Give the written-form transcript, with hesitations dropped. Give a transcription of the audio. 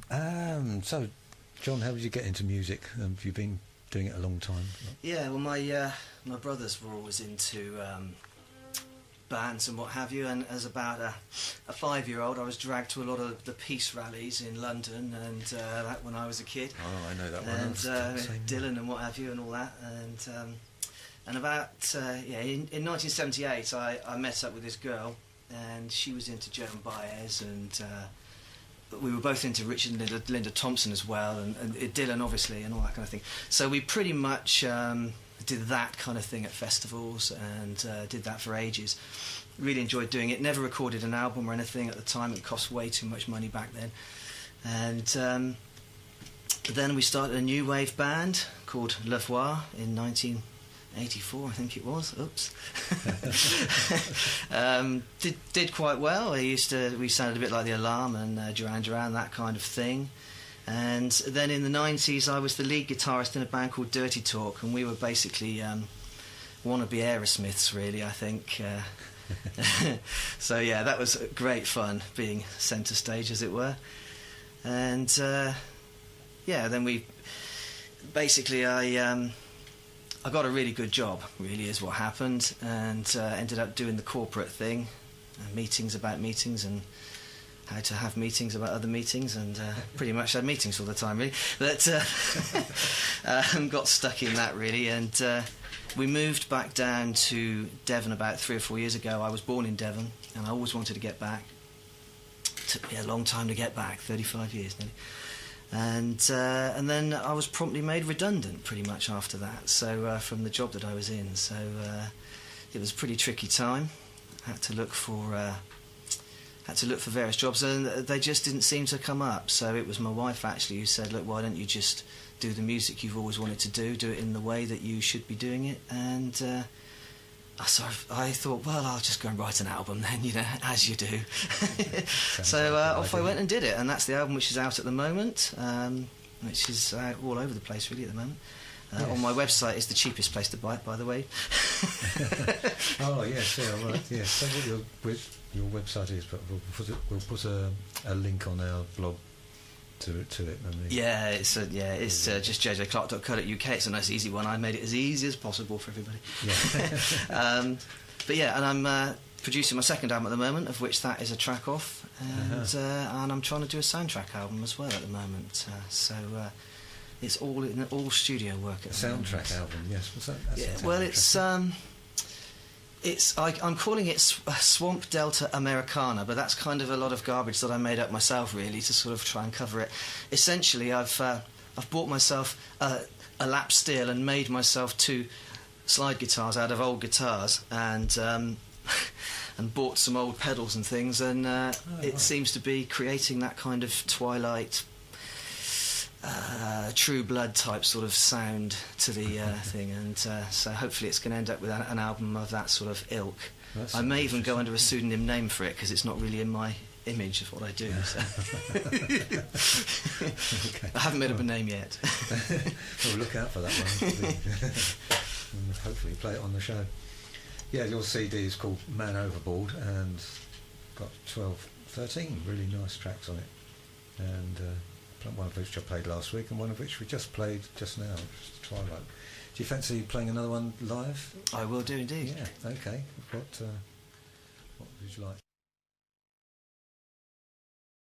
So, John, how did you get into music? Have you been doing it a long time? Yeah, well, my brothers were always into bands and what have you, and as about a 5-year-old, I was dragged to a lot of the peace rallies in London, and that when I was a kid. Oh, I know that one. And Dylan and what have you, and all that, and about in 1978, I met up with this girl, and she was into Joan Baez, and we were both into Richard and Linda Thompson as well, and Dylan obviously, and all that kind of thing. So we pretty much did that kind of thing at festivals, and did that for ages. Really enjoyed doing it. Never recorded an album or anything at the time. It cost way too much money back then. And then we started a new wave band called La Voix in 1984, I think it was. Oops. Did quite well. We sounded a bit like The Alarm and Duran Duran, that kind of thing. And then in the 90s, I was the lead guitarist in a band called Dirty Talk, and we were basically wannabe Aerosmiths, really, I think. So yeah, that was great fun, being centre stage, as it were. And then we basically I got a really good job, really, is what happened, and ended up doing the corporate thing, meetings about meetings, and how to have meetings about other meetings, and pretty much had meetings all the time, really. But got stuck in that, really, and we moved back down to Devon about 3 or 4 years ago. I was born in Devon, and I always wanted to get back. Took me a long time to get back, 35 years nearly. And then I was promptly made redundant pretty much after that, so from the job that I was in. So it was a pretty tricky time. Had to look for various jobs, and they just didn't seem to come up. So it was my wife actually who said, look, why don't you just do the music you've always wanted to do it in the way that you should be doing it. And I thought, well, I'll just go and write an album then, as you do. So off I went and did it, and that's the album which is out at the moment, which is all over the place really at the moment. Yes. On my website is the cheapest place to buy it, by the way. Oh yes, yeah, right. Yes. So what your website is, but we'll put a link on our blog to it. Yeah, it's just JjClarke.co.uk. It's a nice easy one. I made it as easy as possible for everybody. Yeah. But yeah, and I'm producing my second album at the moment, of which that is a track off, and I'm trying to do a soundtrack album as well at the moment. It's all studio work at the moment. Soundtrack album, yes. What's that? Yeah, well, I'm calling it Swamp Delta Americana, but that's kind of a lot of garbage that I made up myself, really, to sort of try and cover it. Essentially, I've bought myself a lap steel and made myself 2 slide guitars out of old guitars, and and bought some old pedals and things, and it seems to be creating that kind of Twilight, True Blood type sort of sound to the thing, and so hopefully it's going to end up with an album of that sort of ilk. I may even go under a pseudonym name for it, because it's not really in my image of what I do. So. Okay. I haven't made up a name yet. Well, look out for that one. And hopefully play it on the show. Yeah, your CD is called Man Overboard, and got 13 really nice tracks on it, and one of which I played last week, and one of which we just played just now, which is Twilight. Do you fancy playing another one live? I will do indeed. Yeah, okay. What would you like?